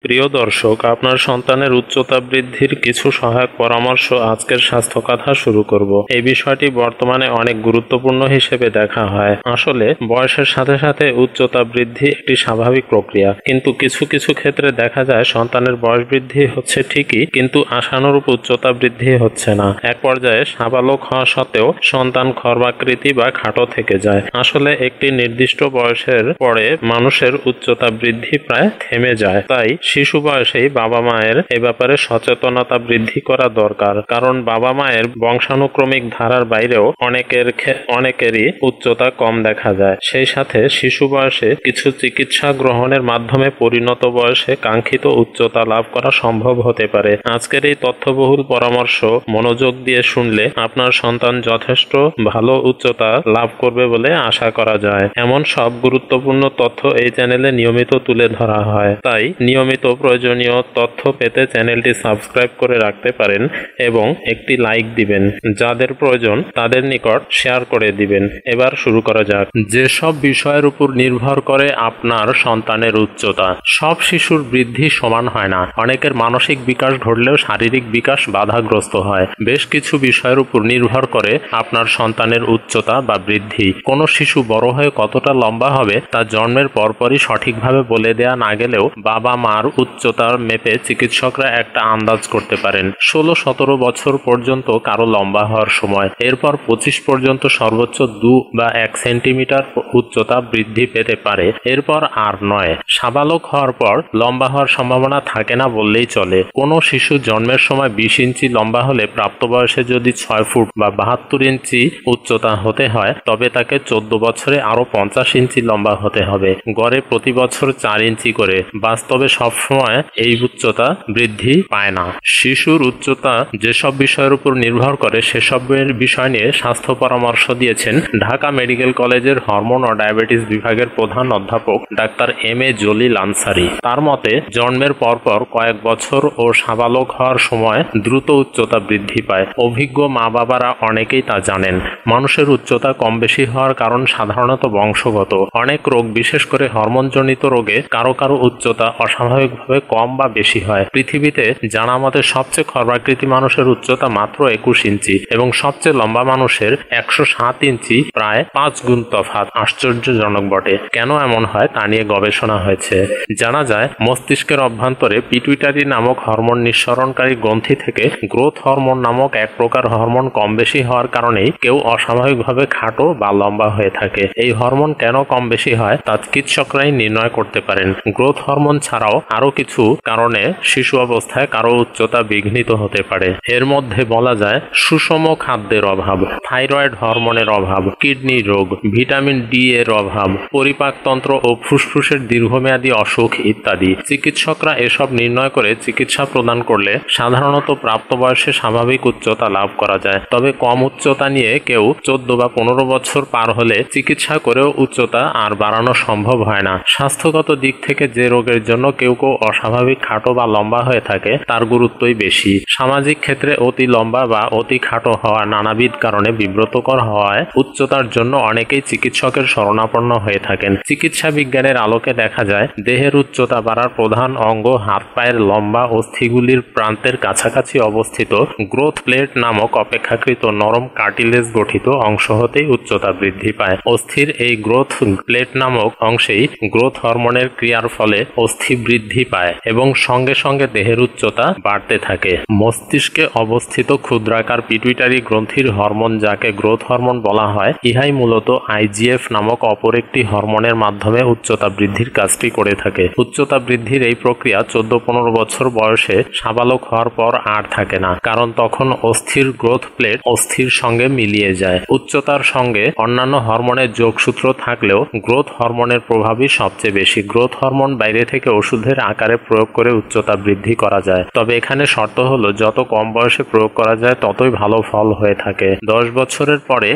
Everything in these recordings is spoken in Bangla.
প্রিয় দর্শক, আপনার সন্তানের উচ্চতা বৃদ্ধির কিছু সহায়ক পরামর্শ আজকের স্বাস্থ্য কথা শুরু করব। এই বিষয়টি বর্তমানে অনেক গুরুত্বপূর্ণ হিসেবে দেখা হয়। আসলে বয়সের সাথে সাথে উচ্চতা বৃদ্ধি একটি স্বাভাবিক প্রক্রিয়া, কিন্তু কিছু কিছু ক্ষেত্রে দেখা যায় সন্তানের বয়স বৃদ্ধি হচ্ছে ঠিকই, কিন্তু আশানুরূপ উচ্চতা বৃদ্ধি হচ্ছে না। এক পর্যায়ে সাবালক হওয়া সত্ত্বেও সন্তান খর্বাকৃতি বা খাটো থেকে যায়। আসলে একটি নির্দিষ্ট বয়সের পরে মানুষের উচ্চতা বৃদ্ধি প্রায় থেমে যায়। তাই শিশু বয়সেই বাবা মায়ের এ ব্যাপারে সচেতনতা বৃদ্ধি করা দরকার, কারণ বাবা মায়ের বংশানুক্রমিক ধারার বাইরেও অনেকেরই উচ্চতা কম দেখা যায়। সেই সাথে শিশু বয়সে কিছু চিকিৎসা গ্রহণের মাধ্যমে পরিণত বয়সে কাঙ্ক্ষিত উচ্চতা লাভ করা সম্ভব হতে পারে। আজকের এই তথ্যবহুল পরামর্শ মনোযোগ দিয়ে শুনলে আপনার সন্তান যথেষ্ট ভালো উচ্চতা লাভ করবে বলে আশা করা যায়। এমন সব গুরুত্বপূর্ণ তথ্য এই চ্যানেলে নিয়মিত তুলে ধরা হয়, তাই নিয়মিত প্রয়োজনীয় তথ্য পেতে চ্যানেলটি সাবস্ক্রাইব করে রাখতে পারেন এবং একটি লাইক দিবেন। যাদের প্রয়োজন তাদের নিকট শেয়ার করে দিবেন। এবার শুরু করা যাক। যেসব বিষয়ের উপর নির্ভর করে আপনার সন্তানের উচ্চতা। সব শিশুর বৃদ্ধি সমান হয় না। অনেকের মানসিক বিকাশ ঘটলেও শারীরিক বিকাশ বাধাগ্রস্ত হয়। বেশ কিছু বিষয়ের উপর নির্ভর করে আপনার সন্তানের উচ্চতা বা বৃদ্ধি। কোনো শিশু বড় হয়ে কতটা লম্বা হবে তা জন্মের পরপরই সঠিকভাবে বলে দেয়া না গেলেও বাবা মার উচ্চতার মেপে চিকিৎসকরা একটা আন্দাজ করতে পারেন। 16-17 বছর পর্যন্ত কারো লম্বা হওয়ার সময়, এরপর 25 পর্যন্ত সর্বোচ্চ 2 বা 1 সেন্টিমিটার উচ্চতা বৃদ্ধি পেতে পারে, এরপর আর নয়। সাবালক হওয়ার পর লম্বা হওয়ার সম্ভাবনা থাকে না বললেই চলে। কোনো শিশু জন্মের সময় 20 ইঞ্চি লম্বা হলে প্রাপ্তবয়সে যদি 6 ফুট বা 72 ইঞ্চি উচ্চতা হতে হয়, তবে তাকে 14 বছরে আরো 50 ইঞ্চি লম্বা হতে হবে। গড়ে প্রতি বছর 4 ইঞ্চি করে। বাস্তবে সবসময় এই উচ্চতা বৃদ্ধি পায় না। শিশুর উচ্চতা যেসব বিষয়ের উপর নির্ভর করে সেসবের বিষয় নিয়ে স্বাস্থ্য পরামর্শ দিয়েছেন ঢাকা মেডিকেল কলেজের হরমোন ও ডায়াবেটিস বিভাগের প্রধান অধ্যাপক doctor M A Jalil Ansari. তার মতে, জন্মের পরপর কয়েক বছর ও সাবালক হওয়ার সময় দ্রুত উচ্চতা বৃদ্ধি পায়। অভিজ্ঞ মা বাবারা অনেকেই তা জানেন। মানুষের উচ্চতা কম বেশি হওয়ার কারণ সাধারণত বংশগত। অনেক রোগ, বিশেষ করে হরমোনজনিত রোগে কারো কারো উচ্চতা অস্বাভাবিকভাবে কম বা বেশি হয়। পৃথিবীতে জানা মতে সবচেয়ে খর্বাকৃতি মানুষের উচ্চতা মাত্র 21 ইঞ্চি এবং সবচেয়ে লম্বা মানুষের 107 ইঞ্চি, প্রায় 5 গুণ তফাৎ। আশ্চর্যজনক বটে। কেন এমন হয় তা নিয়ে গবেষণা হয়েছে। জানা যায়, মস্তিষ্কের অভ্যন্তরে পিটুইটারি নামক হরমোন নিঃসরণকারী গ্রন্থি থেকে গ্রোথ হরমোন নামক এক প্রকার হরমোন কম বেশি হওয়ার কারণেই কেউ অস্বাভাবিকভাবে খাটো বা লম্বা হয়ে থাকে। এই হরমোন কেন কম বেশি হয় তা চিকিৎসকরাই নির্ণয় করতে পারেন। গ্রোথ হরমোন ছাড়াও আরো কিছু কারণে শিশু অবস্থায় কারো উচ্চতা বিঘ্নিত হতে পারে। এর মধ্যে বলা যায় সুষম খাদ্যের অভাব, থাইরয়েড হরমোনের অভাব, কিডনি রোগ, ভিটামিন ডি এর অভাব, পরিপাকতন্ত্র ও ফুসফুসের দীর্ঘমেয়াদী অসুখ ইত্যাদি। চিকিৎসকরা এসব নির্ণয় করে চিকিৎসা প্রদান করলে সাধারণত প্রাপ্তবয়সে স্বাভাবিক উচ্চতা লাভ করা যায়। তবে কম উচ্চতা নিয়ে কেউ 14 বা 15 বছর পার হলে চিকিৎসা করেও উচ্চতা আর বাড়ানো সম্ভব হয় না। স্বাস্থ্যগত দিক থেকে যে রোগের জন্য কেউ কেউ অস্বাভাবিক খাটো বা লম্বা হয়ে থাকে তার গুরুত্বই বেশি। সামাজিক ক্ষেত্রে অতি লম্বা বা অতি খাটো হওয়া নানাবিধ কারণে বিব্রতকর হওয়ায় উচ্চতার জন্য অনেকেই চিকিৎসকের শরণাপন্ন হয়ে থাকেন। চিকিৎসা বিজ্ঞানের আলোকে দেখা যায়, দেহের উচ্চতা বাড়ার প্রধান অঙ্গ হাত পায়ের লম্বা অস্থিগুলির প্রান্তের কাছাকাছি অবস্থিত গ্রোথ প্লেট নামক অপেক্ষাকৃত নরম কার্টিলেজ গঠিত অংশ হতেই উচ্চতা বৃদ্ধি পায়। অস্থির এই গ্রোথ প্লেট নামক অংশেই গ্রোথ হরমোনের ক্রিয়ার ফলে অস্থি বৃদ্ধি পায় এবং সঙ্গে সঙ্গে দেহের উচ্চতা বাড়তে থাকে। মস্তিষ্কে অবস্থিত ক্ষুদ্রাকার পিটুইটারি গ্রন্থির হরমোন, যাকে গ্রোথ হরমোন বলা হয়, ইহাই মূলত আইজিএফ নামক অপর একটি হরমোনের মাধ্যমে উচ্চতা বৃদ্ধির কাজটি করে থাকে। উচ্চতা বৃদ্ধির এই প্রক্রিয়া 14-15 বছর বয়সে সাবালক হওয়ার পর আর থাকে না, কারণ তখন অস্থির গ্রোথ প্লেট অস্থির সঙ্গে মিলিয়ে যায়। উচ্চতার সঙ্গে অন্যান্য হরমোনের যোগসূত্র থাকলেও গ্রোথ হরমোনের প্রভাবই সবচেয়ে বেশি। গ্রোথ হরমোন বাইরে থেকে ওষুধের আকারে প্রয়োগ করে উচ্চতা বৃদ্ধি করা যায়, তবে এখানে শর্ত হলো যত কম বয়সে প্রয়োগ করা যায় ততই ভালো ফল হয়ে থাকে। 10 বছরের পরে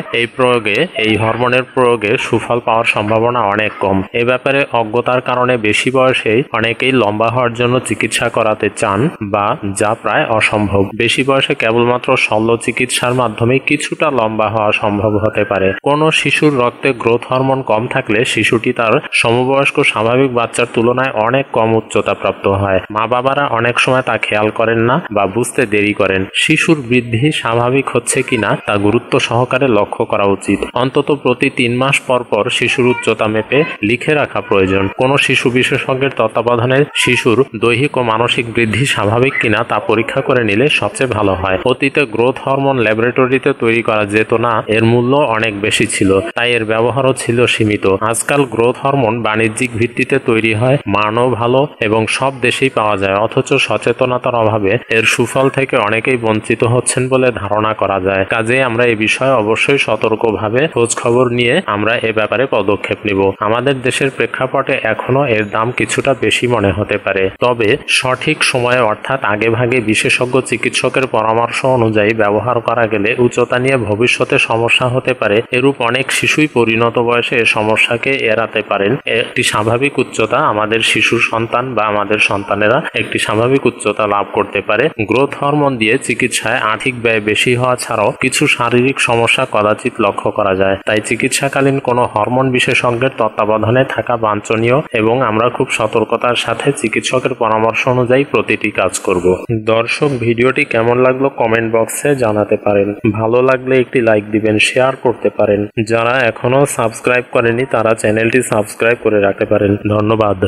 এই হরমোনের প্রয়োগে সুফল পাওয়ার সম্ভাবনা অনেক কম। এ ব্যাপারে অজ্ঞতার কারণে বেশি বয়সেই অনেকেই লম্বা হওয়ার জন্য চিকিৎসা করাতে চান, বা যা প্রায় অসম্ভব। বেশি বয়সে কেবলমাত্র শল্য চিকিৎসার মাধ্যমে কিছুটা লম্বা হওয়া সম্ভব হতে পারে। কোনো শিশুর রক্তে গ্রোথ হরমোন কম থাকলে শিশুটি তার সমবয়স্ক স্বাভাবিক বাচ্চার তুলনায় অনেক কম উচ্চতা উচ্চতাপ্রাপ্ত হয়। মা বাবারা অনেক সময় তা খেয়াল করেন না বা বুঝতে দেরি করেন। শিশুর বৃদ্ধি স্বাভাবিক হচ্ছে কিনা তা গুরুত্ব সহকারে লক্ষ্য করা উচিত। অন্তত প্রতি 3 মাস পর পর শিশুর উচ্চতা মেপে লিখে রাখা প্রয়োজন। কোনো শিশু বিশেষজ্ঞের তত্ত্বাবধানে শিশুর দৈহিক ও মানসিক বৃদ্ধি স্বাভাবিক কিনা তা পরীক্ষা করে নিলে সবচেয়ে ভালো হয়। অতীতে গ্রোথ হরমোন ল্যাবরেটরিতে তৈরি করা যেত না, এর মূল্য অনেক বেশি ছিল, তাই এর ব্যবহারও ছিল সীমিত। আজকাল গ্রোথ হরমোন বাণিজ্যিক ভিত্তিতে তৈরি হয়, মানও ভালো এবং সব দেশেই পাওয়া যায়, অথচ সচেতনতার অভাবে এর সুফল থেকে অনেকেই বঞ্চিত হচ্ছেন বলে ধারণা করা যায়। কাজেই আমরা এই বিষয়ে অবশ্যই সতর্কভাবে খোঁজ খবর নিয়ে আমরা এ ব্যাপারে পদক্ষেপ নিব। আমাদের দেশের প্রেক্ষাপটে এখনো এর দাম কিছুটা বেশি মনে হতে পারে, তবে সঠিক সময়ে অর্থাৎ আগেভাগে বিশেষজ্ঞ চিকিৎসকের পরামর্শ অনুযায়ী ব্যবহার করা গেলে উচ্চতা নিয়ে ভবিষ্যতে সমস্যা হতে পারে। এরূপ অনেক শিশুই পরিণত বয়সে এ সমস্যাকে এড়াতে পারেন। একটি স্বাভাবিক উচ্চতা আমাদের শিশু সন্তান বা আমাদের সন্তানেরা একটি স্বাভাবিক উচ্চতা লাভ করতে পারে। গ্রোথ হরমোন দিয়ে চিকিৎসায় আর্থিক ব্যয় বেশি হওয়া ছাড়াও কিছু শারীরিক সমস্যা কদাচিৎ লক্ষ্য করা যায়, তাই চিকিৎসাকালীন কোনো হরমোন বিশেষজ্ঞের তত্ত্বাবধানে থাকা বাঞ্ছনীয় এবং আমরা খুব সতর্কতার সাথে চিকিৎসকের পরামর্শ অনুযায়ী প্রতিটি কাজ করব। দর্শক, ভিডিওটি কেমন লাগলো কমেন্ট বক্সে জানাতে পারেন। ভালো লাগলে একটি লাইক দিবেন, শেয়ার করতে পারেন। যারা এখনো সাবস্ক্রাইব করেনি তারা চ্যানেলটি সাবস্ক্রাইব করে রাখতে পারেন। ধন্যবাদ।